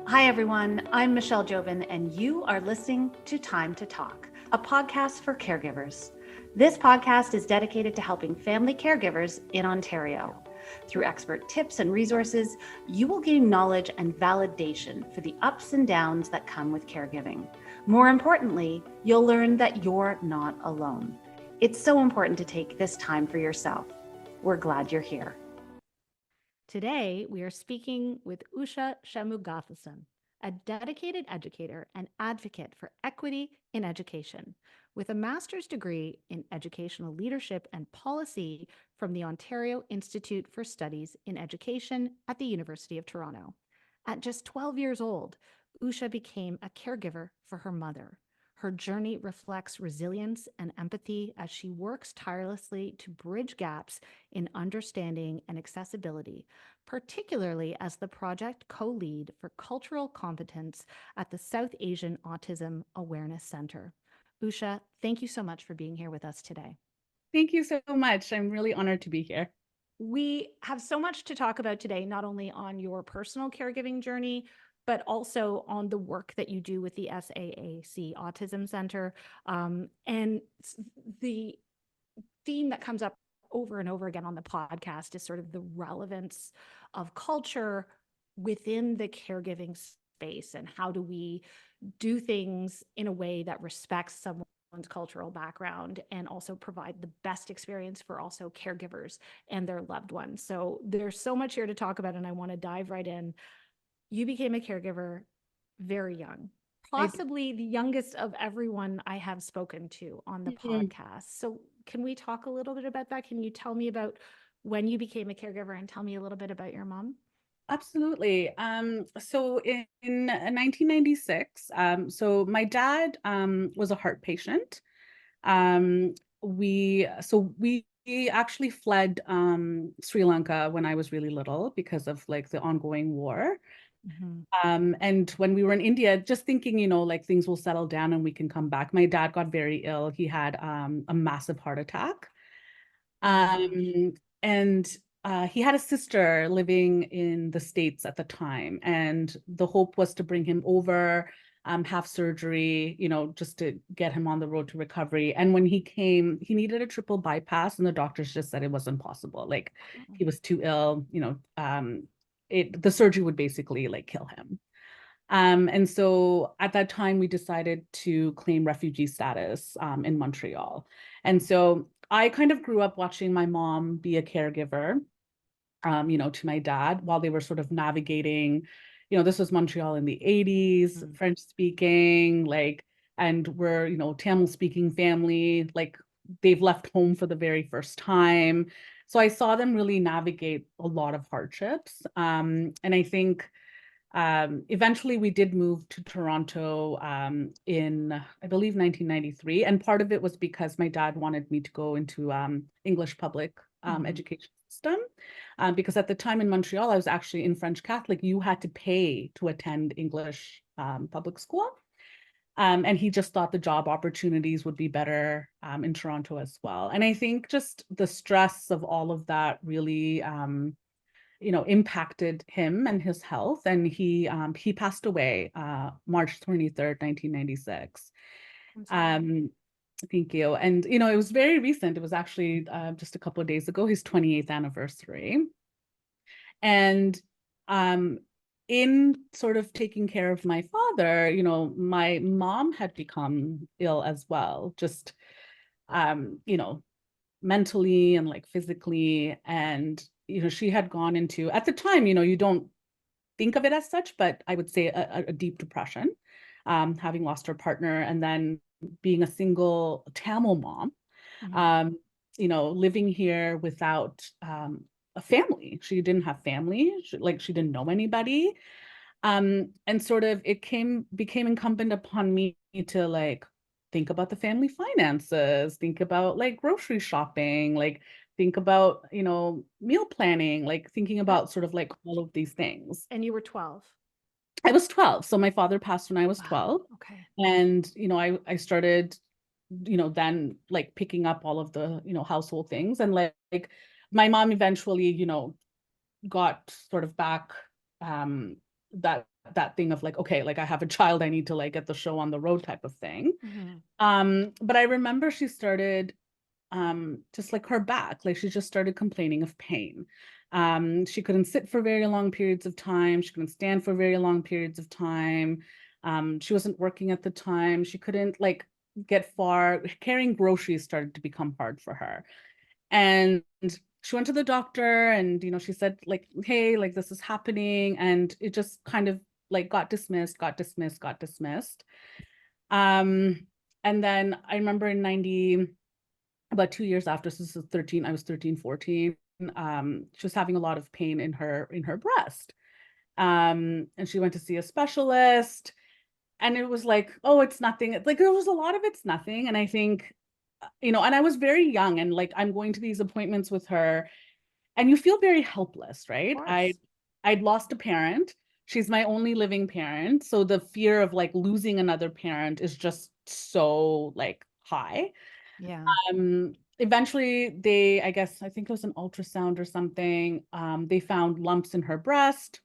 Hi, everyone. I'm Michelle Jobin, and you are listening to Time to Talk, a podcast for caregivers. This podcast is dedicated to helping family caregivers in Ontario. Through expert tips and resources, you will gain knowledge and validation for the ups and downs that come with caregiving. More importantly, you'll learn that you're not alone. It's so important to take this time for yourself. We're glad you're here. Today, we are speaking with Usha Shanmugathasan, a dedicated educator and advocate for equity in education, with a master's degree in educational leadership and policy from the Ontario Institute for Studies in Education at the University of Toronto. At just 12 years old, Usha became a caregiver for her mother. Her journey reflects resilience and empathy as she works tirelessly to bridge gaps in understanding and accessibility, particularly as the project co-lead for Cultural Competence at the South Asian Autism Awareness Centre. Usha, thank you so much for being here with us today. Thank you so much. I'm really honored to be here. We have so much to talk about today, not only on your personal caregiving journey, but also on the work that you do with the SAAC Autism Centre. And the theme that comes up over and over again on the podcast is sort of the relevance of culture within the caregiving space, and how do we do things in a way that respects someone's cultural background and also provide the best experience for also caregivers and their loved ones. So there's so much here to talk about, and I want to dive right in. You became a caregiver very young, possibly the youngest of everyone I have spoken to on the podcast. So can we talk a little bit about that? Can you tell me about when you became a caregiver and tell me a little bit about your mom? Absolutely. So in 1996, so my dad was a heart patient. We actually fled Sri Lanka when I was really little because of like the ongoing war. And when we were in India, just thinking, like things will settle down and we can come back. My dad got very ill. He had a massive heart attack. And he had a sister living in the States at the time, and the hope was to bring him over, have surgery, just to get him on the road to recovery. And when he came, he needed a triple bypass, and the doctors just said it wasn't possible. Like he was too ill, the surgery would basically like kill him. And so at that time, we decided to claim refugee status in Montreal. And so I kind of grew up watching my mom be a caregiver, to my dad while they were sort of navigating, this was Montreal in the 80s, French speaking, and we're, Tamil speaking family, like they've left home for the very first time. So I saw them really navigate a lot of hardships. And I think eventually we did move to Toronto in, I believe, 1993. And part of it was because my dad wanted me to go into English public education system. Because at the time in Montreal, I was actually in French Catholic. You had to pay to attend English public school. And he just thought the job opportunities would be better in Toronto as well. And I think just the stress of all of that really impacted him and his health. And he passed away March 23rd, 1996. Thank you. And, it was very recent. It was actually just a couple of days ago, his 28th anniversary. And in sort of taking care of my father, my mom had become ill as well, just, mentally and like physically. And she had gone into, at the time, you don't think of it as such, but I would say a deep depression, having lost her partner, and then being a single Tamil mom, living here without a family. She didn't have family, she didn't know anybody. And sort of became incumbent upon me to like think about the family finances, think about like grocery shopping, like think about, meal planning, like thinking about sort of like all of these things. And you were 12. I was 12. So my father passed when I was 12. Okay. And, I started, then like picking up all of the, household things. And like my mom eventually, got sort of back that that thing of like, okay, like I have a child, I need to like get the show on the road type of thing. Mm-hmm. But I remember she started just like her back, like she just started complaining of pain. She couldn't sit for very long periods of time. She couldn't stand for very long periods of time. She wasn't working at the time. She couldn't like get far. Carrying groceries started to become hard for her. And she went to the doctor and, you know, she said like, hey, like this is happening. And it just kind of like got dismissed, got dismissed, got dismissed. And then I remember in 90, about 2 years after, so this is 13, I was 13, 14. She was having a lot of pain in her breast. And she went to see a specialist, and it was like, oh, it's nothing. Like there was a lot of it's nothing. And I think, you know, and I was very young, and like I'm going to these appointments with her, and you feel very helpless, right? Of course. I'd lost a parent. She's my only living parent. So the fear of like losing another parent is just so like high. Yeah. Eventually they, I guess, I think it was an ultrasound or something. They found lumps in her breast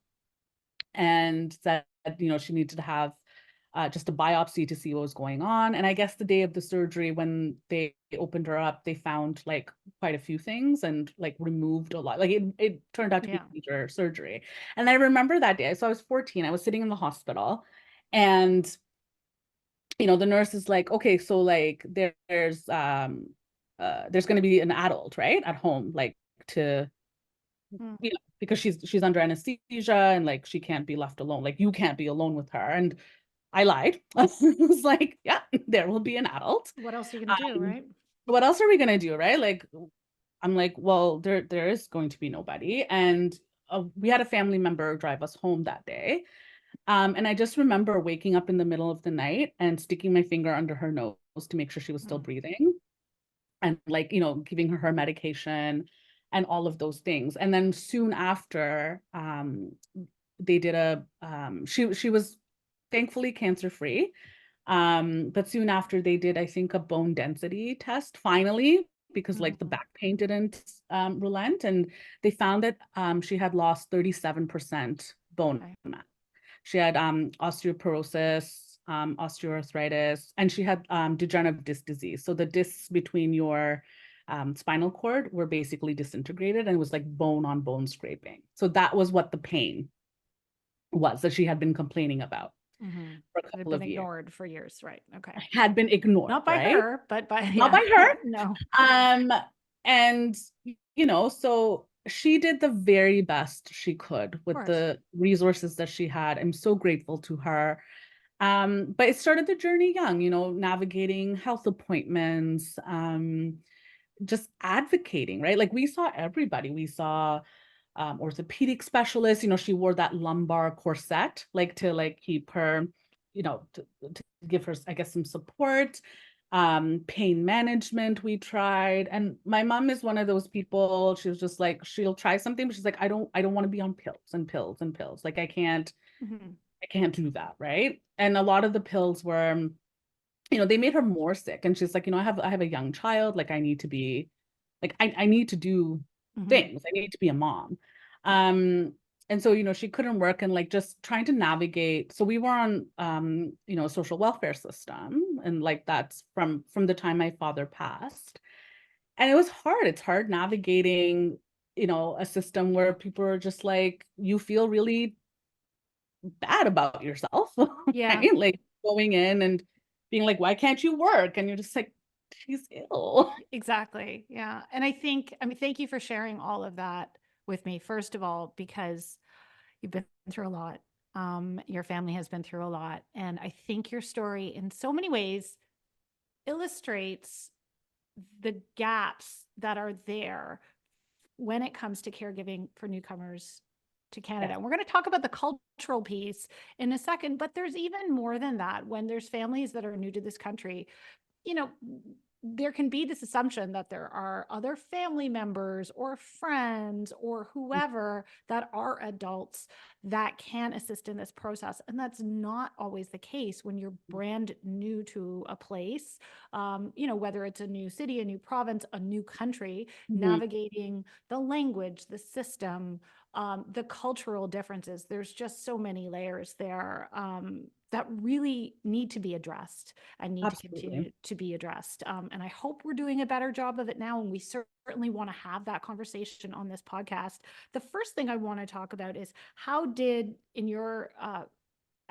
and said, you know, she needed to have just a biopsy to see what was going on. And I guess the day of the surgery, when they opened her up, they found like quite a few things and like removed a lot. Like it turned out to be major surgery. And I remember that day. So I was 14. I was sitting in the hospital, and you know, the nurse is like, okay, so like there's going to be an adult, right, at home, like to, Mm. you know, because she's under anesthesia and like she can't be left alone. Like you can't be alone with her. And I lied. I was like, yeah, there will be an adult. What else are you gonna do, right? What else are we gonna do, right? Like, I'm like, well, there is going to be nobody. And we had a family member drive us home that day. And I just remember waking up in the middle of the night and sticking my finger under her nose to make sure she was still breathing, and like, you know, giving her medication and all of those things. And then soon after, they did she was thankfully cancer free. But soon after they did, I think, a bone density test finally, because like the back pain didn't relent, and they found that she had lost 37% bone mass. She had osteoporosis, osteoarthritis, and she had degenerative disc disease. So the discs between your spinal cord were basically disintegrated, and it was like bone on bone scraping. So that was what the pain was that she had been complaining about for a It had couple been of years. ignored for years, right? Okay. Had been ignored, Not by right? her, but by Not by her. No. And you know, so she did the very best she could with the resources that she had. I'm so grateful to her. But it started the journey young, you know, navigating health appointments, just advocating, right? Like we saw everybody. We saw orthopedic specialists. You know, she wore that lumbar corset, like to like keep her, you know, to give her, I guess, some support. Pain management we tried. And my mom is one of those people, she was just like, she'll try something, but she's like, I don't want to be on pills and pills and pills. Like I can't do that, right? And a lot of the pills were, you know, they made her more sick. And she's like, you know, I have a young child, like I need to be, like I need to do things. I need to be a mom. And so, you know, she couldn't work, and like just trying to navigate. So we were on you know, social welfare system, and like that's from the time my father passed. And it was hard. It's hard navigating, you know, a system where people are just like, you feel really bad about yourself. Yeah. Right? Like going in and being like, why can't you work? And you're just like, she's ill. Exactly. Yeah. And I think, I mean, thank you for sharing all of that with me, first of all, because you've been through a lot. Your family has been through a lot. And I think your story in so many ways illustrates the gaps that are there when it comes to caregiving for newcomers to Canada. And we're going to talk about the cultural piece in a second, but there's even more than that. When there's families that are new to this country, you know, there can be this assumption that there are other family members or friends or whoever that are adults that can assist in this process. And that's not always the case when you're brand new to a place, you know, whether it's a new city, a new province, a new country, navigating the language, the system, the cultural differences. There's just so many layers there that really need to be addressed and need to continue to be addressed. And I hope we're doing a better job of it now. And we certainly want to have that conversation on this podcast. The first thing I want to talk about is, how did, in your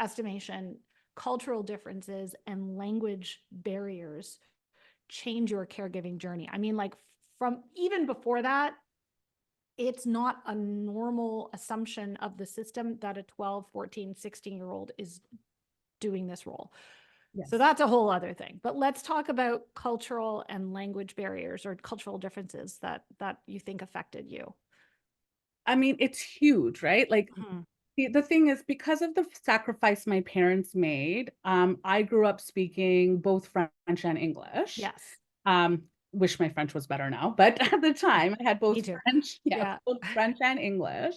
estimation, cultural differences and language barriers change your caregiving journey? I mean, like, from even before that, it's not a normal assumption of the system that a 12, 14, 16-year-old is doing this role. Yes. So that's a whole other thing. But let's talk about cultural and language barriers or cultural differences that you think affected you. I mean, it's huge, right? Like, the thing is, because of the sacrifice my parents made, I grew up speaking both French and English. Yes. Wish my French was better now, but at the time I had both French, both French and English.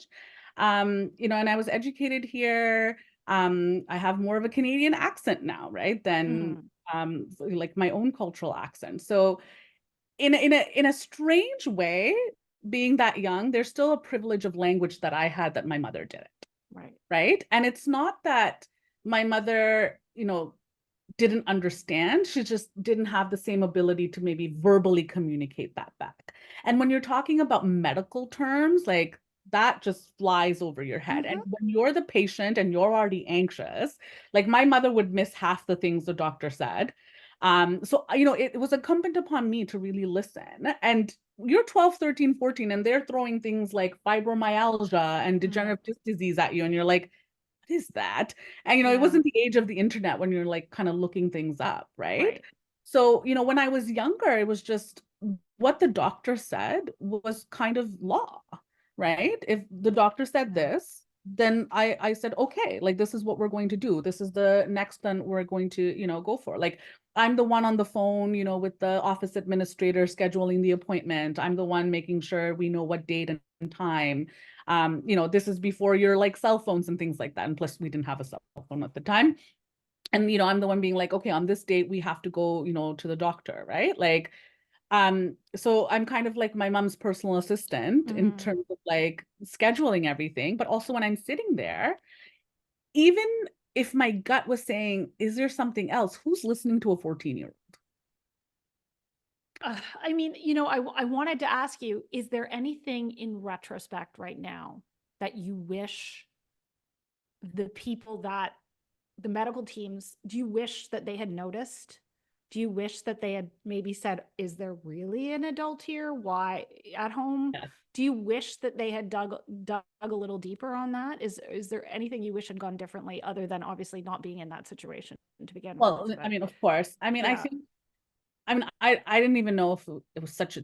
You know, and I was educated here. I have more of a Canadian accent now, right? Than like my own cultural accent. So in a strange way, being that young, there's still a privilege of language that I had that my mother didn't. Right. And it's not that my mother, you know, didn't understand. She just didn't have the same ability to maybe verbally communicate that back. And when you're talking about medical terms, like, that just flies over your head. And when you're the patient and you're already anxious, like, my mother would miss half the things the doctor said. So, you know, it was incumbent upon me to really listen. And you're 12, 13, 14, and they're throwing things like fibromyalgia and degenerative disc disease at you. And you're like, what is that? And, you know, it wasn't the age of the internet when you're like kind of looking things up, right? So, you know, when I was younger, it was just what the doctor said was kind of law, right? If the doctor said this, then I said, okay, like, this is what we're going to do. This is the next one we're going to, you know, go for. Like, I'm the one on the phone, you know, with the office administrator scheduling the appointment. I'm the one making sure we know what date and time. You know, this is before your like cell phones and things like that. And plus, we didn't have a cell phone at the time. And, you know, I'm the one being like, okay, on this date, we have to go, you know, to the doctor, right? Like, so I'm kind of like my mom's personal assistant in terms of like scheduling everything. But also when I'm sitting there, even if my gut was saying, is there something else? Who's listening to a 14-year-old? I mean, you know, I wanted to ask you, is there anything in retrospect right now that you wish the people that the medical teams, do you wish that they had noticed? Do you wish that they had maybe said, is there really an adult here? Why at home? Yes. Do you wish that they had dug a little deeper on that? Is there anything you wish had gone differently, other than obviously not being in that situation to begin with? Well, I mean, of course. I mean, I think, I mean, I didn't even know if it was such a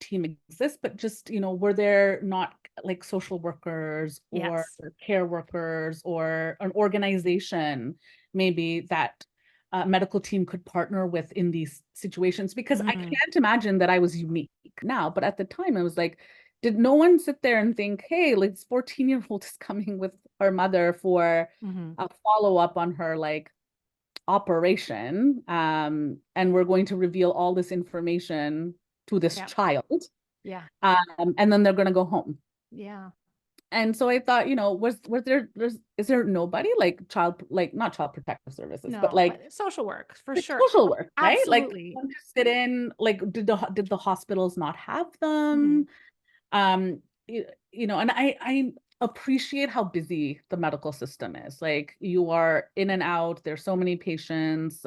team exists, but just, you know, were there not like social workers or care workers or an organization maybe that medical team could partner with in these situations? Because I can't imagine that I was unique now, but at the time I was like, did no one sit there and think, hey, like, this 14-year-old is coming with her mother for a follow-up on her like operation, and we're going to reveal all this information to this child, and then they're going to go home. And so I thought, you know, is there nobody like not child protective services, but like social work for sure, social work, right? Absolutely. Like, to sit in, like, did the hospitals not have them? You know, and I appreciate how busy the medical system is. Like, you are in and out, there's so many patients,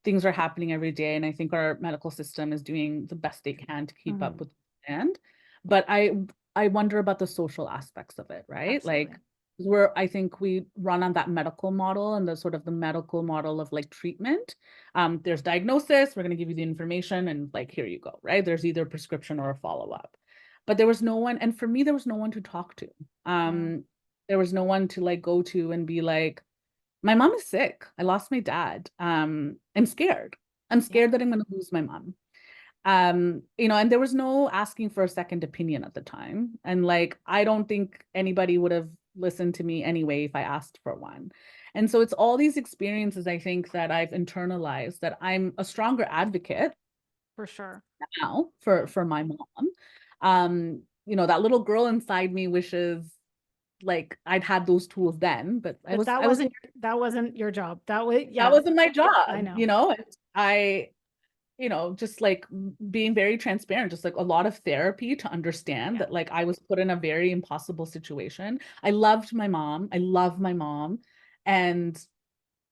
things are happening every day, and I think our medical system is doing the best they can to keep up with demand. But I wonder about the social aspects of it, right? Absolutely. Like, I think we run on that medical model and the sort of the medical model of like treatment. There's diagnosis, we're going to give you the information, and like, here you go, right? There's either a prescription or a follow-up. But there was no one, and for me, there was no one to talk to. There was no one to like go to and be like, my mom is sick. I lost my dad. I'm scared. I'm scared that I'm going to lose my mom. You know, and there was no asking for a second opinion at the time. And like, I don't think anybody would have listened to me anyway if I asked for one. And so it's all these experiences, I think, that I've internalized, that I'm a stronger advocate for sure now for my mom. that little girl inside me wishes like I'd had those tools then, but But that wasn't your job. That wasn't my job, I know. And I, just like being very transparent, just like a lot of therapy to understand that like I was put in a very impossible situation. I loved my mom. I love my mom. And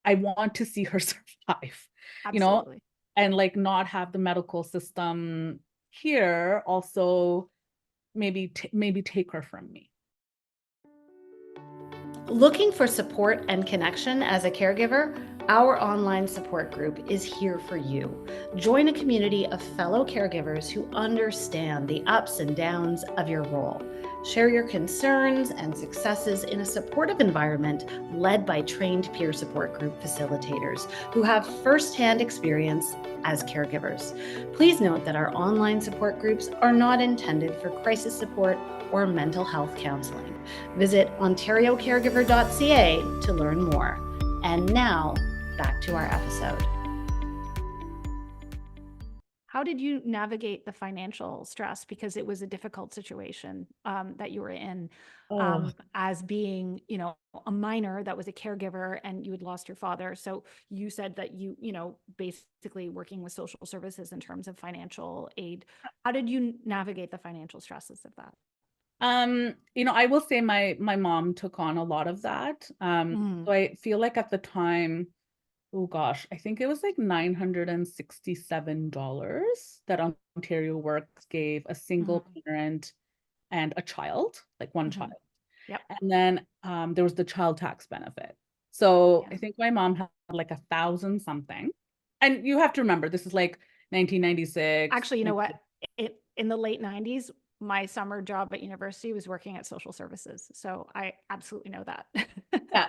I want to see her survive, Absolutely. and like not have the medical system here also maybe take her from me. Looking for support and connection as a caregiver? Our online support group is here for you. Join a community of fellow caregivers who understand the ups and downs of your role. Share your concerns and successes in a supportive environment led by trained peer support group facilitators who have firsthand experience as caregivers. Please note that our online support groups are not intended for crisis support or mental health counseling. Visit ontariocaregiver.ca to learn more. And now, back to our episode. How did you navigate the financial stress? Because it was a difficult situation that you were in as being, a minor that was a caregiver and you had lost your father. So you said that you basically working with social services in terms of financial aid. How did you navigate the financial stresses of that? I will say my mom took on a lot of that. So I feel like at the time, oh gosh, I think it was like $967 that Ontario Works gave a single parent and a child, like one child. Yep. And then there was the child tax benefit. So I think my mom had like 1,000 something. And you have to remember, this is like 1996. Actually, you know what? In the late 90s, my summer job at university was working at social services. So I absolutely know that. Yeah.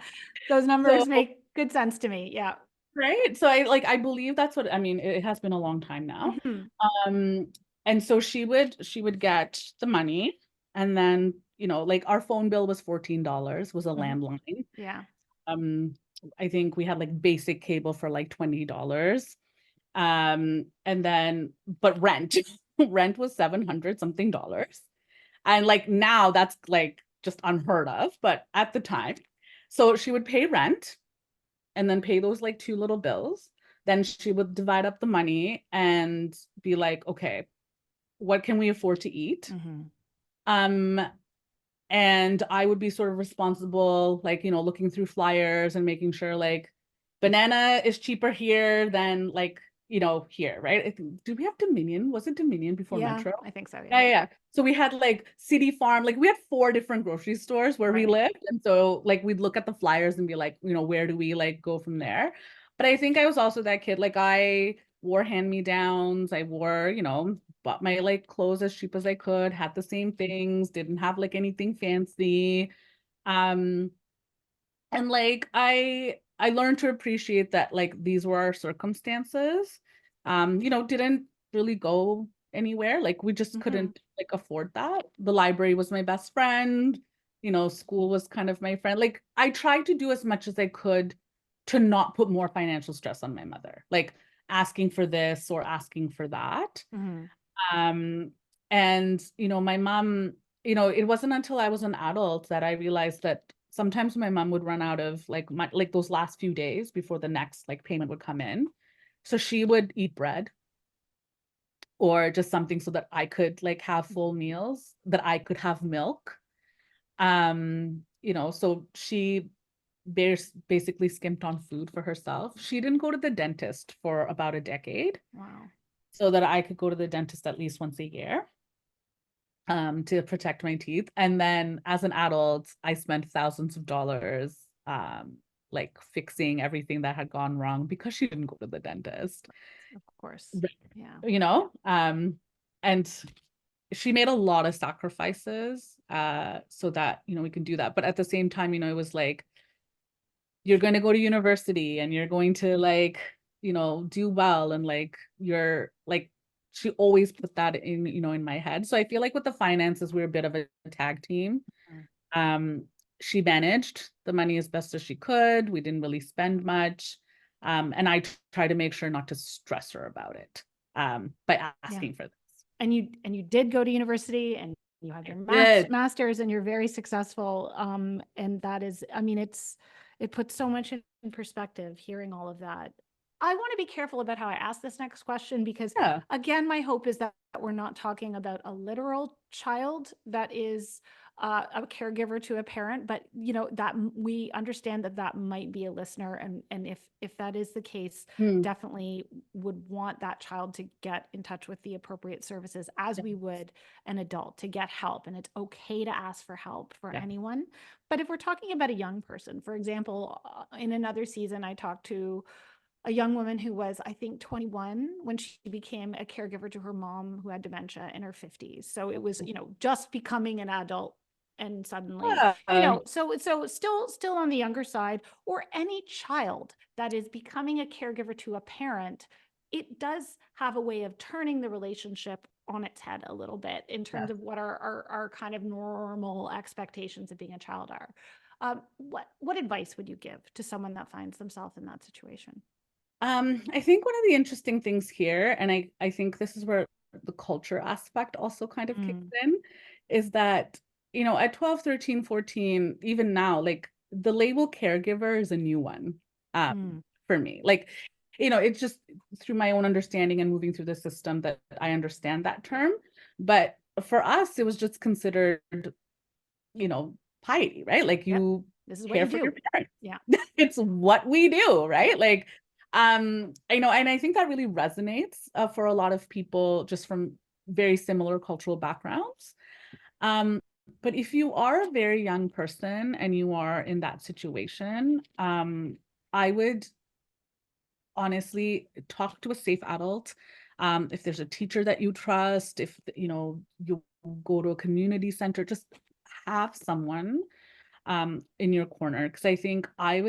Those numbers make good sense to me. Yeah. Right. So I believe that's what, I mean, it has been a long time now. And so she would get the money, and then, like our phone bill was $14, was a landline. Yeah. I think we had like basic cable for like $20. And then, but rent, rent was 700 something dollars. And like now that's like just unheard of, but at the time, so she would pay rent and then pay those like two little bills. Then she would divide up the money and be like, okay, what can we afford to eat? And I would be sort of responsible, like, looking through flyers and making sure like banana is cheaper here than like, here, right? Do we have Dominion? Was it Dominion before Metro? I think so. Yeah. So we had like City Farm, like we had 4 different grocery stores where we lived. And so like we'd look at the flyers and be like, where do we like go from there? But I think I was also that kid, like I wore hand-me-downs. I wore, bought my like clothes as cheap as I could, had the same things, didn't have like anything fancy. And like I learned to appreciate that like these were our circumstances. Didn't really go anywhere. Like we just couldn't like afford that. The library was my best friend. School was kind of my friend. Like I tried to do as much as I could to not put more financial stress on my mother, like asking for this or asking for that. And my mom, it wasn't until I was an adult that I realized that sometimes my mom would run out of like those last few days before the next like payment would come in. So she would eat bread or just something so that I could like have full meals, that I could have milk. So she basically skimped on food for herself. She didn't go to the dentist for about a decade. Wow. So that I could go to the dentist at least once a year to protect my teeth. And then as an adult, I spent thousands of dollars like fixing everything that had gone wrong because she didn't go to the dentist. Of course. Yeah. And she made a lot of sacrifices so that, we can do that. But at the same time, it was like, you're going to go to university and you're going to like, do well. And like, you're like, she always put that in, in my head. So I feel like with the finances, we're a bit of a tag team. She managed the money as best as she could. We didn't really spend much. And I try to make sure not to stress her about it by asking for this. And you did go to university and you have your Good. master's and you're very successful. And that is, I mean, it puts so much in perspective hearing all of that. I want to be careful about how I ask this next question because, Yeah. again, my hope is that we're not talking about a literal child that is a caregiver to a parent, but that we understand that might be a listener, and if that is the case, Mm. definitely would want that child to get in touch with the appropriate services as we would an adult to get help, and it's okay to ask for help for anyone. But if we're talking about a young person, for example, in another season, I talked to a young woman who was, I think, 21 when she became a caregiver to her mom who had dementia in her 50s. So it was, just becoming an adult and suddenly, so still on the younger side, or any child that is becoming a caregiver to a parent, it does have a way of turning the relationship on its head a little bit in terms of what our kind of normal expectations of being a child are. What advice would you give to someone that finds themselves in that situation? I think one of the interesting things here, and I think this is where the culture aspect also kind of kicks in, is that, at 12, 13, 14, even now, like the label caregiver is a new one for me. Like, it's just through my own understanding and moving through the system that I understand that term. But for us, it was just considered, piety, right? Like this is care what you for do. your parents. Yeah. It's what we do, right? Like, and I think that really resonates for a lot of people just from very similar cultural backgrounds. But if you are a very young person and you are in that situation, I would honestly talk to a safe adult. If there's a teacher that you trust, if you go to a community center, just have someone in your corner. Because I think I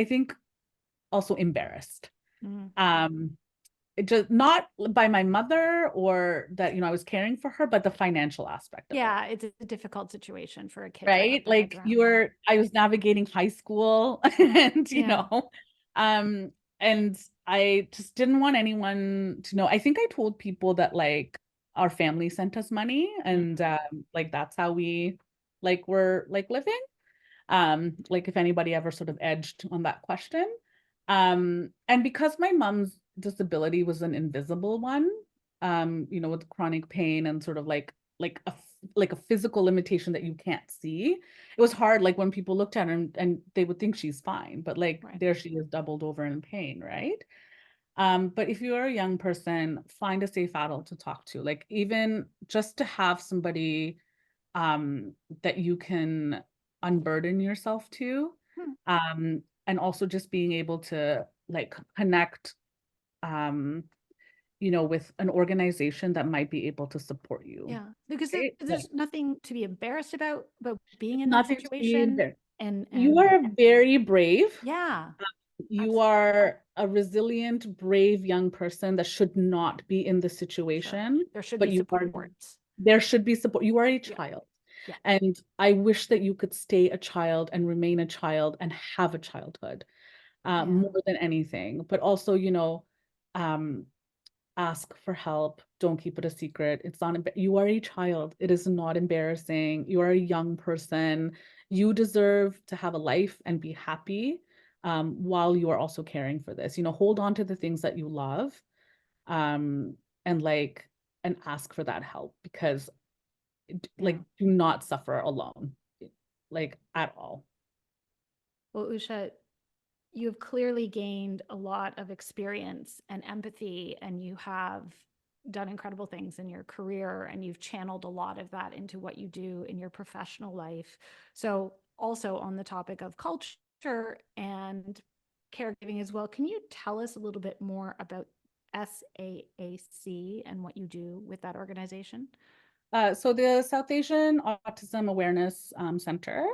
think also embarrassed. It just not by my mother or that I was caring for her, but the financial aspect of it. It's a difficult situation for a kid, Right? Like I was navigating high school and and I just didn't want anyone to know. I think I told people that like our family sent us money and like that's how we like were like living. Like if anybody ever sort of edged on that question. And because my mom's disability was an invisible one, with chronic pain and sort of like a physical limitation that you can't see, it was hard. Like when people looked at her and they would think she's fine, but like there she is doubled over in pain, right? But if you're a young person, find a safe adult to talk to, like even just to have somebody that you can unburden yourself to. And also just being able to like connect with an organization that might be able to support you. Yeah, because Right? there's nothing to be embarrassed about being in that Nothing to be situation. there. And You are very brave. yeah, You are a resilient, brave young person that should not be in this situation. there should But be supports. there should be support. You are a Yeah. child. Yeah. And I wish that you could stay a child and remain a child and have a childhood more than anything. But also, um, ask for help. Don't keep it a secret. It's not, you are a child. It is not embarrassing. You are a young person. You deserve to have a life and be happy while you are also caring for this. Hold on to the things that you love um, and and ask for that help because like do not suffer alone, like at all. Well, Usha, you've clearly gained a lot of experience and empathy, and you have done incredible things in your career, and you've channeled a lot of that into what you do in your professional life. So also on the topic of culture and caregiving as well, can you tell us a little bit more about SAAC and what you do with that organization? So the South Asian Autism Awareness Center,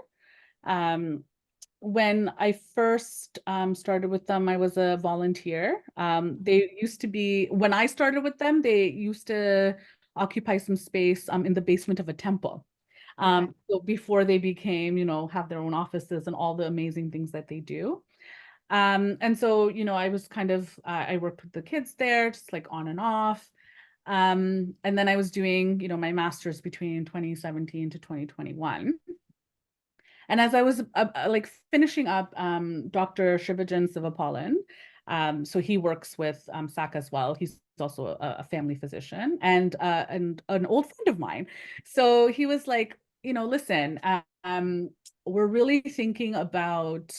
when I first started with them, I was a volunteer. They used to be, when I started with them, they used to occupy some space in the basement of a temple. So before they became, have their own offices and all the amazing things that they do. And so, I was kind of, I worked with the kids there, just like on and off. And then I was doing, my master's between 2017 to 2021. And as I was like finishing up, Dr. Shivajan Sivapalan, so he works with SAAAC as well. He's also a family physician and an old friend of mine. So he was like, listen, we're really thinking about,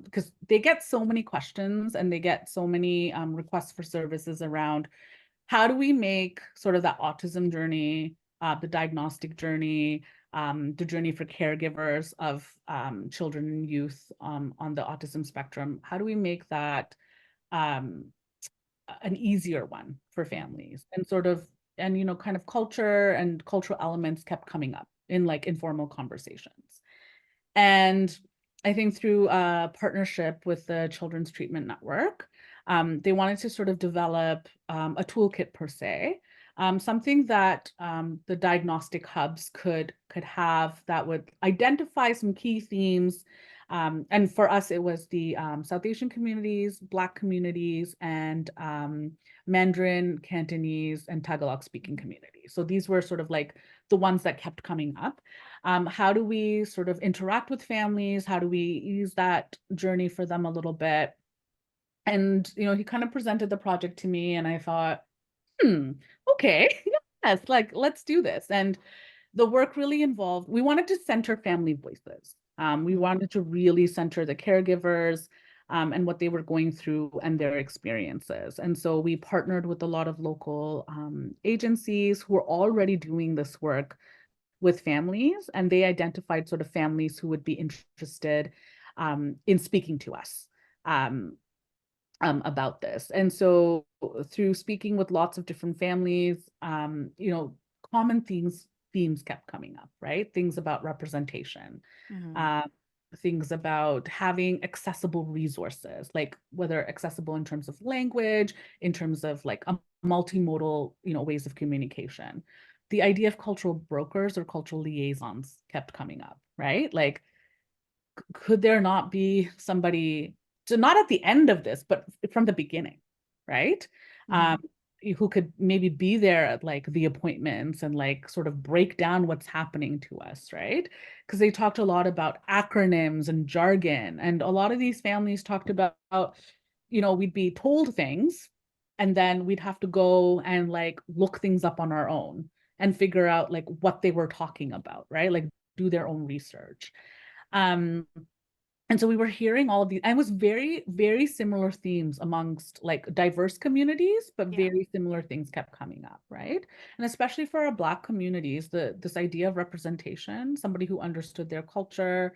because they get so many questions and they get so many requests for services around how do we make sort of that autism journey, the diagnostic journey, the journey for caregivers of children and youth on the autism spectrum, how do we make that um, an easier one for families? And sort of, and kind of culture and cultural elements kept coming up in like informal conversations. And I think through a partnership with the Children's Treatment Network, they wanted to sort of develop a toolkit per se, something that the diagnostic hubs could have that would identify some key themes. And for us, it was the South Asian communities, Black communities, and Mandarin, Cantonese, and Tagalog speaking communities. So these were sort of like the ones that kept coming up. How do we sort of interact with families? How do we ease that journey for them a little bit? And, he kind of presented the project to me and I thought, okay, yes, like, let's do this. And the work really involved, we wanted to center family voices. We wanted to really center the caregivers and what they were going through and their experiences. And so we partnered with a lot of local agencies who were already doing this work with families, and they identified sort of families who would be interested in speaking to us about this. And so through speaking with lots of different families, common themes kept coming up, right? Things about representation, things about having accessible resources, like whether accessible in terms of language, in terms of like a multimodal, ways of communication. The idea of cultural brokers or cultural liaisons kept coming up, right? Like, could there not be somebody, so not at the end of this, but from the beginning, right? Who could maybe be there at like the appointments and like sort of break down what's happening to us, right? Because they talked a lot about acronyms and jargon, and a lot of these families talked about, we'd be told things and then we'd have to go and like look things up on our own and figure out like what they were talking about, right? Like do their own research. And so we were hearing all of these, and it was very, very similar themes amongst like diverse communities, but very similar things kept coming up, right? And especially for our Black communities, this idea of representation, somebody who understood their culture,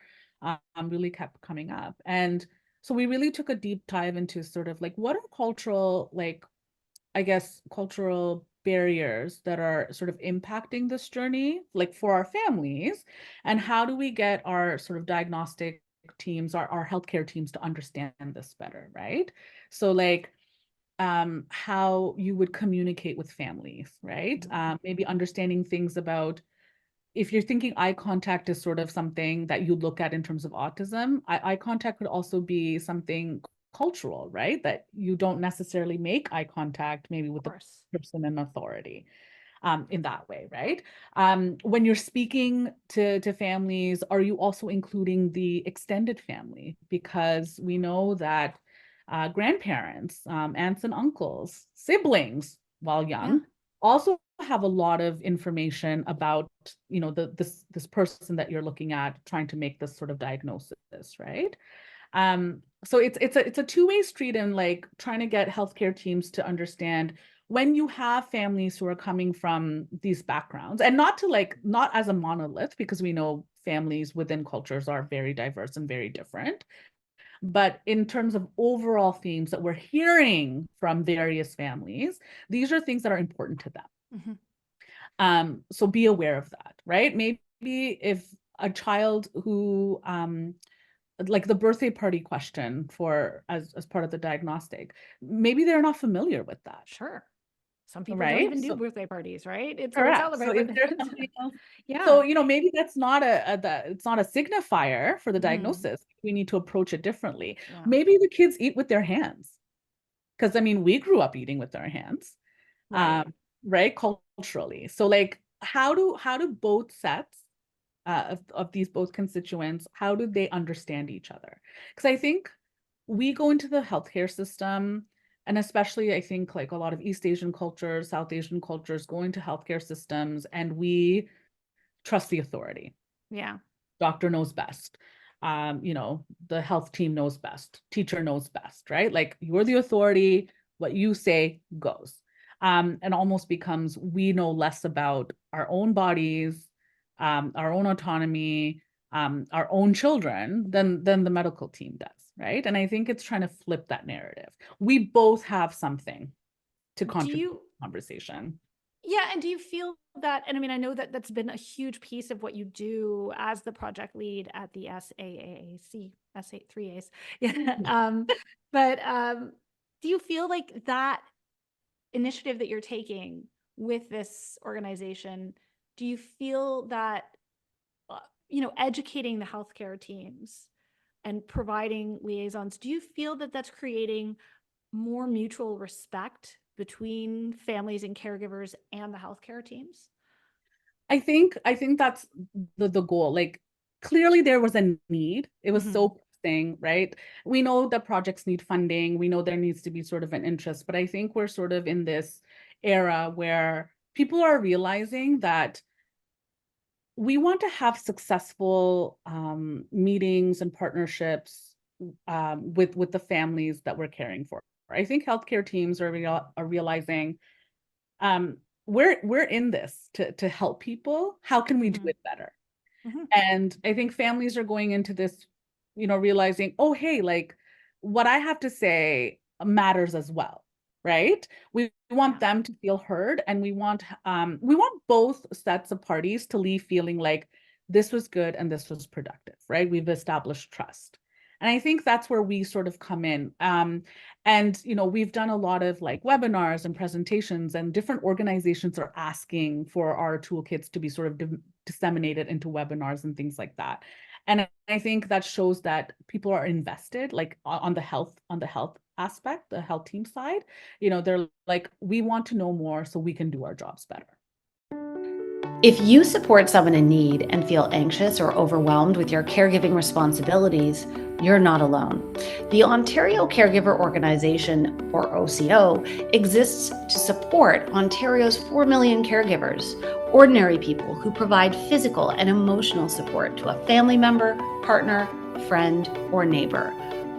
really kept coming up. And so we really took a deep dive into sort of like what are cultural, like, I guess, cultural barriers that are sort of impacting this journey, like for our families, and how do we get our sort of diagnostic teams, our healthcare teams to understand this better, right? So like how you would communicate with families, right? Maybe understanding things about, if you're thinking eye contact is sort of something that you look at in terms of autism, eye contact could also be something cultural, right? That you don't necessarily make eye contact maybe with the person in authority. In that way, right? When you're speaking to families, are you also including the extended family? Because we know that grandparents, aunts and uncles, siblings, while young, also have a lot of information about, this person that you're looking at, trying to make this sort of diagnosis, right? So it's a two-way street in like trying to get healthcare teams to understand when you have families who are coming from these backgrounds, and not as a monolith, because we know families within cultures are very diverse and very different, but in terms of overall themes that we're hearing from various families, these are things that are important to them. So be aware of that, right? Maybe if a child who like the birthday party question for as part of the diagnostic, maybe they're not familiar with that. Sure. Some people don't Right? even do birthday parties, right? It's Correct. So if there's something else, so maybe that's not it's not a signifier for the diagnosis. We need to approach it differently. Maybe the kids eat with their hands, because I mean we grew up eating with our hands. Right. right? Culturally. So like, how do both sets of these both constituents, how do they understand each other? Because I think we go into the healthcare system, and especially I think like a lot of East Asian cultures, South Asian cultures go into healthcare systems and we trust the authority. Yeah. Doctor knows best. The health team knows best. Teacher knows best, right? Like you're the authority, what you say goes. And almost becomes we know less about our own bodies, our own autonomy, our own children than the medical team does, right? And I think it's trying to flip that narrative. We both have something to Do contribute to you, the conversation. yeah, and do you feel that, and I mean, I know that that's been a huge piece of what you do as the project lead at the SAAC, S3As. Yeah. But do you feel like that initiative that you're taking with this organization, do you feel that, educating the healthcare teams and providing liaisons, do you feel that that's creating more mutual respect between families and caregivers and the healthcare teams? I think that's the goal. Like clearly there was a need. It was so pressing, right? We know that projects need funding. We know there needs to be sort of an interest, but I think we're sort of in this era where people are realizing that we want to have successful meetings and partnerships with the families that we're caring for. I think healthcare teams are realizing um, we're in this to help people. How can we do it better? And I think families are going into this, realizing, oh, hey, like what I have to say matters as well, right? We want them to feel heard, and we want both sets of parties to leave feeling like this was good and this was productive, right? We've established trust. And I think that's where we sort of come in. And we've done a lot of like webinars and presentations, and different organizations are asking for our toolkits to be sort of disseminated into webinars and things like that. And I think that shows that people are invested, like on the health aspect, the health team side. They're like, we want to know more so we can do our jobs better. If you support someone in need and feel anxious or overwhelmed with your caregiving responsibilities, you're not alone. The Ontario Caregiver Organization, or OCO, exists to support Ontario's 4 million caregivers, ordinary people who provide physical and emotional support to a family member, partner, friend, or neighbor.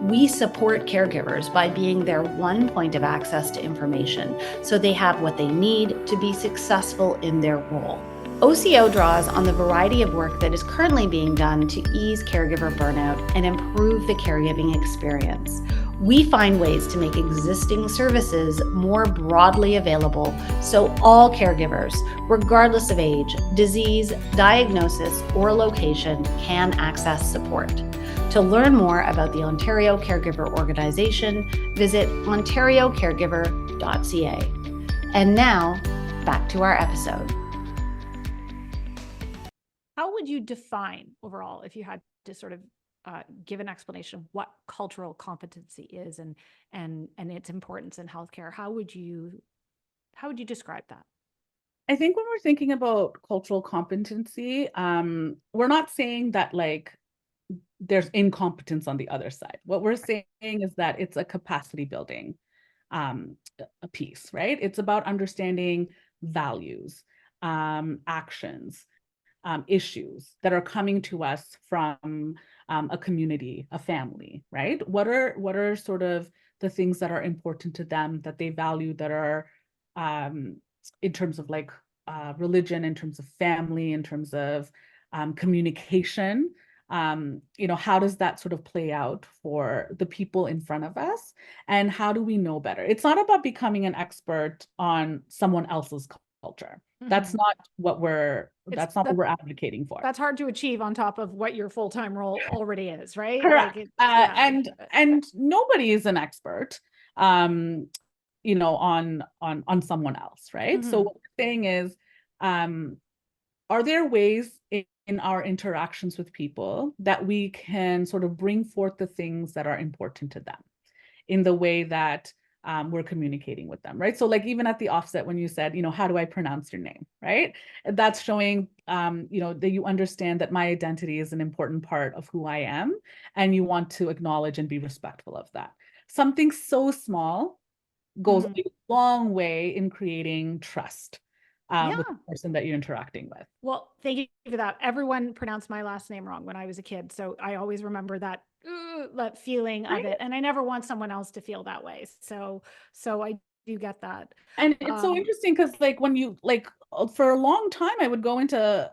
We support caregivers by being their one point of access to information so they have what they need to be successful in their role. OCO draws on the variety of work that is currently being done to ease caregiver burnout and improve the caregiving experience. We find ways to make existing services more broadly available so all caregivers, regardless of age, disease, diagnosis, or location, can access support. To learn more about the Ontario Caregiver Organization, visit ontariocaregiver.ca. And now, back to our episode. How would you define overall, if you had to sort of give an explanation of what cultural competency is and its importance in healthcare? How would you describe that? I think when we're thinking about cultural competency, we're not saying that like there's incompetence on the other side. What we're saying is that it's a capacity building a piece, right? It's about understanding values, actions, issues that are coming to us from a community, a family, right? What are sort of the things that are important to them, that they value, that are in terms of like religion, in terms of family, in terms of communication. How does that sort of play out for the people in front of us, and how do we know better? It's not about becoming an expert on someone else's culture. That's not what we're advocating for. That's hard to achieve on top of what your full-time role already is, right? Correct. Like and nobody is an expert, on someone else, right? So what we're saying is, are there ways in our interactions with people that we can sort of bring forth the things that are important to them, in the way that we're communicating with them, right? So like even at the offset, when you said, how do I pronounce your name, right? That's showing, that you understand that my identity is an important part of who I am, and you want to acknowledge and be respectful of that. Something so small goes a long way in creating trust with the person that you're interacting with. Well, thank you for that. Everyone pronounced my last name wrong when I was a kid. So I always remember that feeling of it. And I never want someone else to feel that way. So I do get that. And it's so interesting because like when you for a long time, I would go into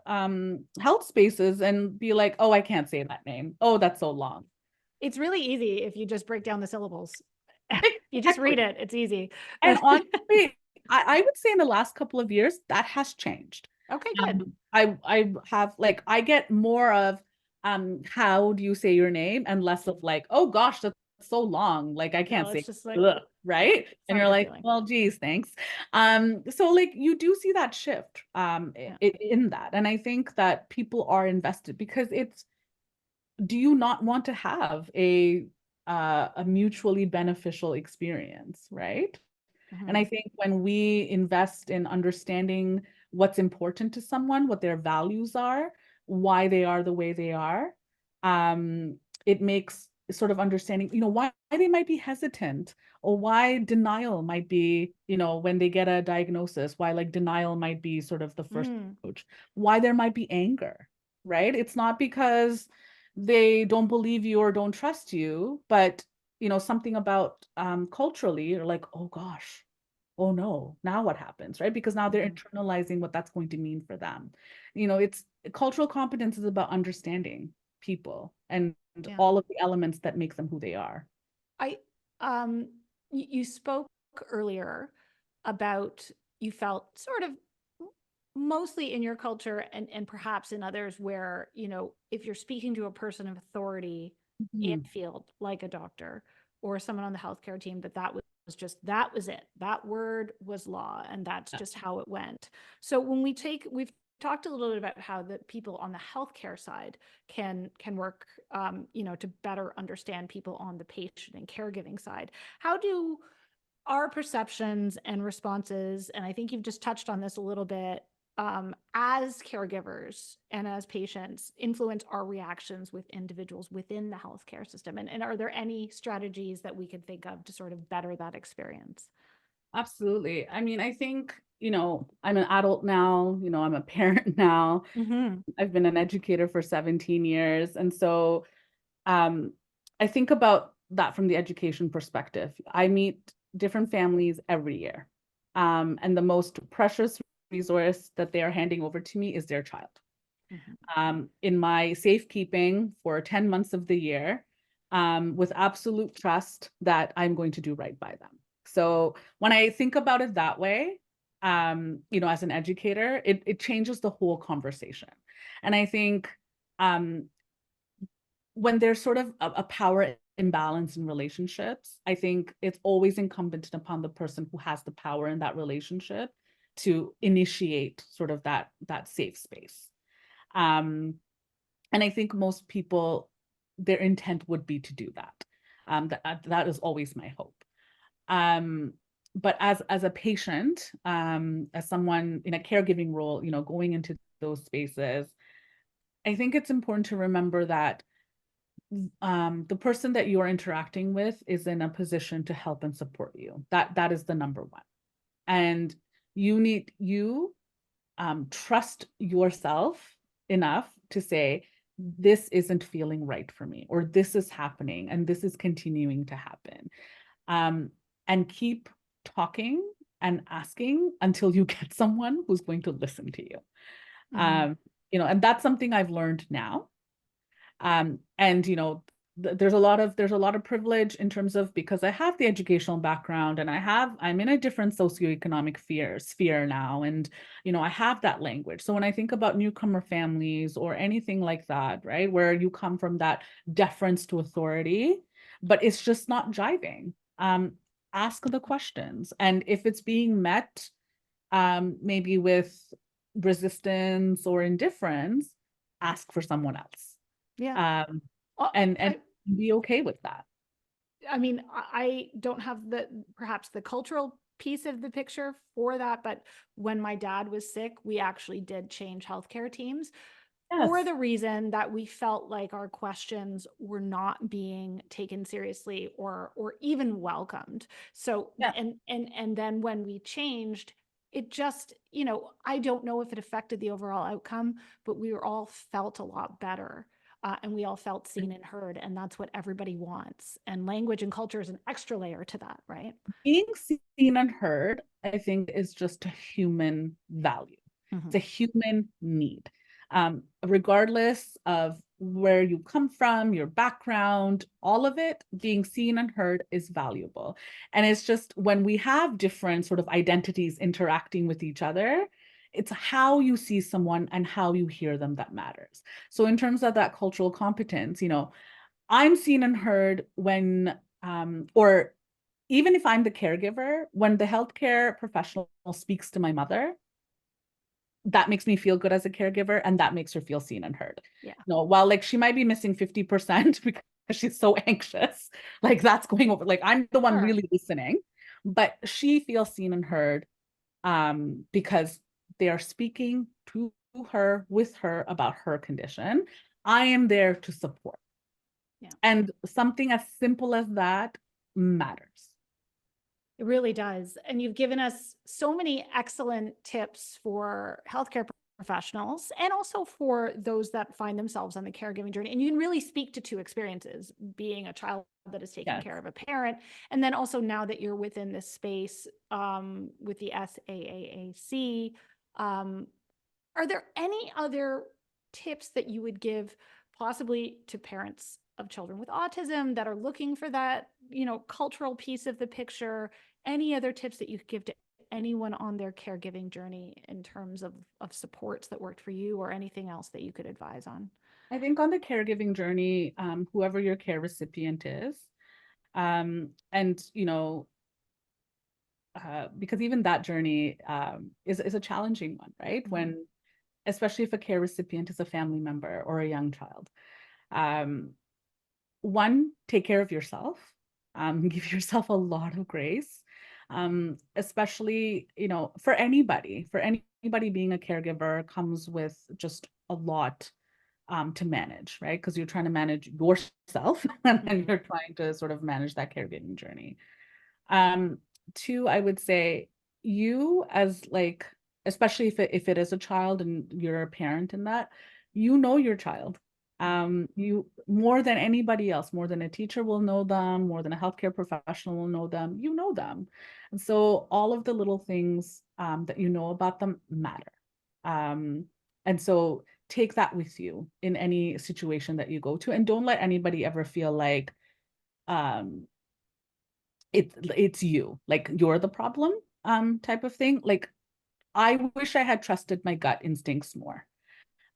health spaces and be like, oh, I can't say that name. Oh, that's so long. It's really easy if you just break down the syllables. You just read it. It's easy. And honestly, I would say in the last couple of years, that has changed. Okay, good. I have like, I get more of how do you say your name, and less of like, oh gosh, that's so long. Like I can't say, it's just like, right? Yeah, and you're like, well, geez, thanks. So like you do see that shift in that. And I think that people are invested because do you not want to have a mutually beneficial experience, right? And I think when we invest in understanding what's important to someone, what their values are, why they are the way they are, it makes sort of understanding, why they might be hesitant, or why denial might be, when they get a diagnosis, why like denial might be sort of the first approach, why there might be anger, right? It's not because they don't believe you or don't trust you, but something about culturally, you're like, oh gosh, oh no, now what happens, right? Because now they're internalizing what that's going to mean for them. It's cultural competence is about understanding people and all of the elements that make them who they are. You spoke earlier about you felt sort of mostly in your culture and perhaps in others where, if you're speaking to a person of authority in a field like a doctor or someone on the healthcare team, that was it. That word was law, and that's just how it went. So when we've talked a little bit about how the people on the healthcare side can work, to better understand people on the patient and caregiving side. How do our perceptions and responses, and I think you've just touched on this a little bit, as caregivers and as patients, influence our reactions with individuals within the healthcare system? And are there any strategies that we could think of to sort of better that experience? Absolutely. I mean, I think, I'm an adult now, I'm a parent now. I've been an educator for 17 years. And so I think about that from the education perspective. I meet different families every year. And the most precious resource that they are handing over to me is their child. In my safekeeping for 10 months of the year, with absolute trust that I'm going to do right by them. So when I think about it that way, as an educator, it changes the whole conversation. And I think when there's sort of a power imbalance in relationships, I think it's always incumbent upon the person who has the power in that relationship to initiate sort of that safe space. And I think most people, their intent would be to do that. That is always my hope. But as a patient, as someone in a caregiving role, going into those spaces, I think it's important to remember that the person that you are interacting with is in a position to help and support you. That is the number one. And you trust yourself enough to say, this isn't feeling right for me, or this is happening and this is continuing to happen. And keep talking and asking until you get someone who's going to listen to you. And that's something I've learned now. And there's a lot of privilege in terms of, because I have the educational background and I'm in a different socioeconomic sphere now, and I have that language. So when I think about newcomer families or anything like that, right, where you come from that deference to authority, but it's just not jiving, ask the questions. And if it's being met maybe with resistance or indifference, ask for someone else. And be okay with that. I mean, I don't have perhaps the cultural piece of the picture for that, but when my dad was sick, we actually did change healthcare teams for Yes. the reason that we felt like our questions were not being taken seriously or even welcomed. So Yeah. and then when we changed, it just, I don't know if it affected the overall outcome, but we were all felt a lot better. And we all felt seen and heard, and that's what everybody wants. And language and culture is an extra layer to that, right? Being seen and heard, I think, is just a human value. It's a human need. Regardless of where you come from, your background, all of it, being seen and heard is valuable. And it's just when we have different sort of identities interacting with each other, it's how you see someone and how you hear them that matters. So in terms of that cultural competence, I'm seen and heard when, or even if I'm the caregiver, when the healthcare professional speaks to my mother, that makes me feel good as a caregiver, and that makes her feel seen and heard. Yeah. No, while like she might be missing 50% because she's so anxious, like that's going over. Like I'm the one really listening, but she feels seen and heard because they are speaking to her, with her about her condition. I am there to support. Yeah. And something as simple as that matters. It really does. And you've given us so many excellent tips for healthcare professionals and also for those that find themselves on the caregiving journey. And you can really speak to two experiences, being a child that is taking Yes. care of a parent, and then also now that you're within this space with the SAAAC. Are there any other tips that you would give possibly to parents of children with autism that are looking for that, cultural piece of the picture? Any other tips that you could give to anyone on their caregiving journey in terms of supports that worked for you or anything else that you could advise on? I think on the caregiving journey, whoever your care recipient is, and because even that journey is a challenging one, right? When, especially if a care recipient is a family member or a young child. One, take care of yourself. Give yourself a lot of grace, especially, for anybody being a caregiver comes with just a lot to manage, right? Because you're trying to manage yourself and you're trying to sort of manage that caregiving journey. Two, I would say you as like, especially if it is a child and you're a parent in that, your child. You more than anybody else, more than a teacher will know them, more than a healthcare professional will know them, you know them. And so all of the little things that you know about them matter. And so take that with you in any situation that you go to, and don't let anybody ever feel like um it's you, like you're the problem type of thing. Like I wish I had trusted my gut instincts more.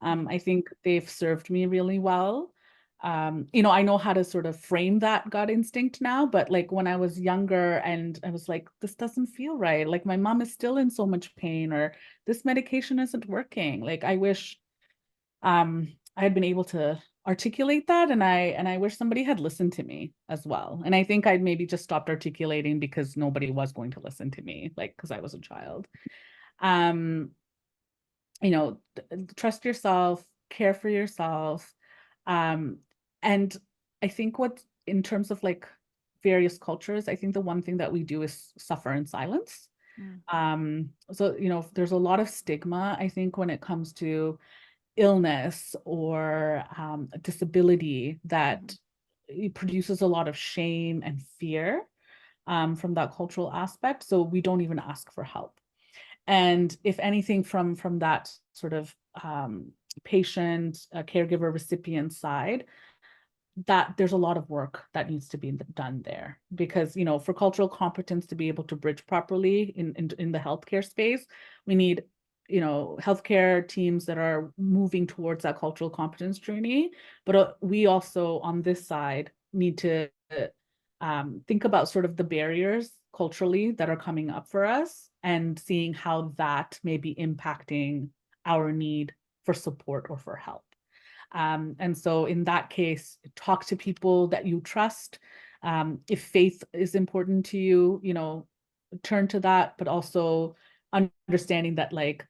I think they've served me really well. I know how to sort of frame that gut instinct now, but like when I was younger and I was like, this doesn't feel right, like my mom is still in so much pain, or this medication isn't working, like I wish I had been able to articulate that, and I wish somebody had listened to me as well. And I think I'd maybe just stopped articulating because nobody was going to listen to me, like because I was a child. Um, trust yourself, care for yourself. And I think what, in terms of like various cultures, I think the one thing that we do is suffer in silence. So, there's a lot of stigma, I think, when it comes to illness or disability that it produces a lot of shame and fear from that cultural aspect. So we don't even ask for help. And if anything, from that sort of patient, caregiver, recipient side, that there's a lot of work that needs to be done there, because for cultural competence to be able to bridge properly in the healthcare space, we need healthcare teams that are moving towards that cultural competence journey. But we also on this side need to think about sort of the barriers culturally that are coming up for us, and seeing how that may be impacting our need for support or for help. And so in that case, talk to people that you trust, If faith is important to you, turn to that, but also understanding that like,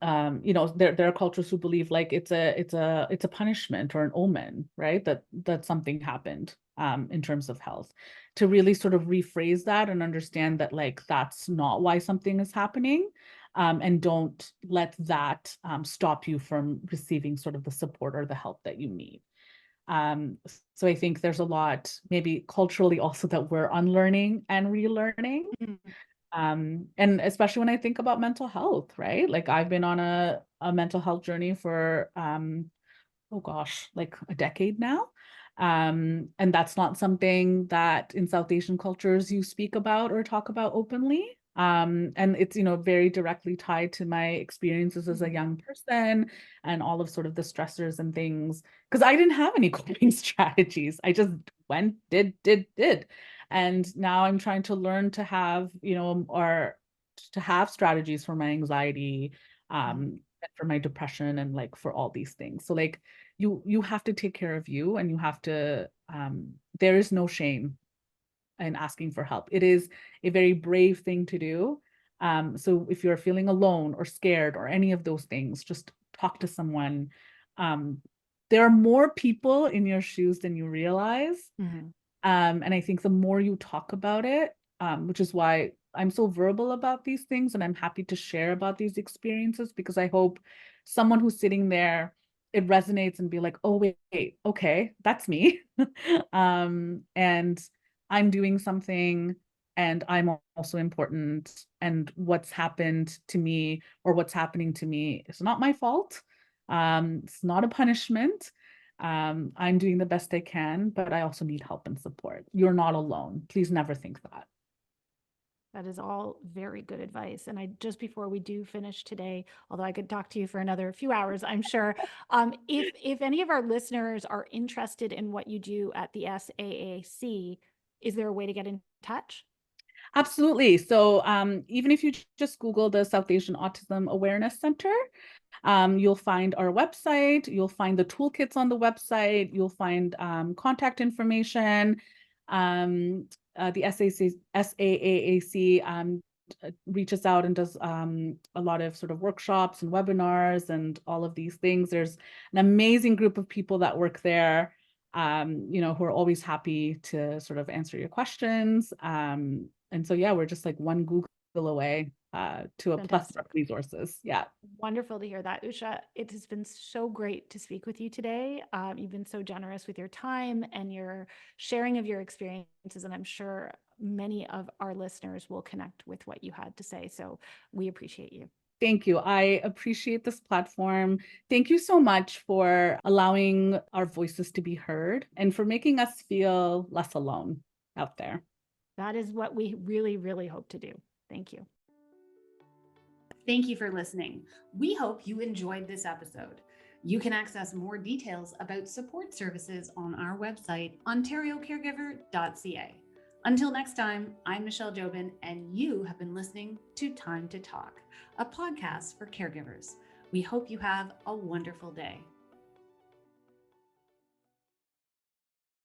there are cultures who believe like it's a punishment or an omen, right? That something happened in terms of health. To really sort of rephrase that and understand that like that's not why something is happening, and don't let that stop you from receiving sort of the support or the help that you need. So I think there's a lot, maybe culturally also, that we're unlearning and relearning. And especially when I think about mental health, right? Like I've been on a mental health journey for, oh gosh, like a decade now. And that's not something that in South Asian cultures you speak about or talk about openly. And it's, very directly tied to my experiences as a young person and all of sort of the stressors and things, because I didn't have any coping strategies. I just went, did. And now I'm trying to learn to have, or to have strategies for my anxiety, for my depression, and like for all these things. So like you have to take care of you, and you have to, there is no shame in asking for help. It is a very brave thing to do. So if you're feeling alone or scared or any of those things, just talk to someone. There are more people in your shoes than you realize. And I think the more you talk about it, which is why I'm so verbal about these things and I'm happy to share about these experiences, because I hope someone who's sitting there, it resonates and be like, oh, wait, okay, that's me. And I'm doing something, and I'm also important. And what's happened to me or what's happening to me is not my fault. It's not a punishment. I'm doing the best I can, but I also need help and support. You're not alone. Please never think that. That is all very good advice. And just before we do finish today, although I could talk to you for another few hours, I'm sure, if any of our listeners are interested in what you do at the SAAC, is there a way to get in touch? Absolutely. So even if you just Google the South Asian Autism Awareness Center, you'll find our website, you'll find the toolkits on the website, you'll find contact information. The SAAC reaches out and does a lot of sort of workshops and webinars and all of these things. There's an amazing group of people that work there, who are always happy to sort of answer your questions. And so, yeah, we're just like one Google away to a plethora of resources. Yeah. Wonderful to hear that, Usha. It has been so great to speak with you today. You've been so generous with your time and your sharing of your experiences, and I'm sure many of our listeners will connect with what you had to say. So we appreciate you. Thank you. I appreciate this platform. Thank you so much for allowing our voices to be heard and for making us feel less alone out there. That is what we really, really hope to do. Thank you. Thank you for listening. We hope you enjoyed this episode. You can access more details about support services on our website, ontariocaregiver.ca. Until next time, I'm Michelle Jobin, and you have been listening to Time to Talk, a podcast for caregivers. We hope you have a wonderful day.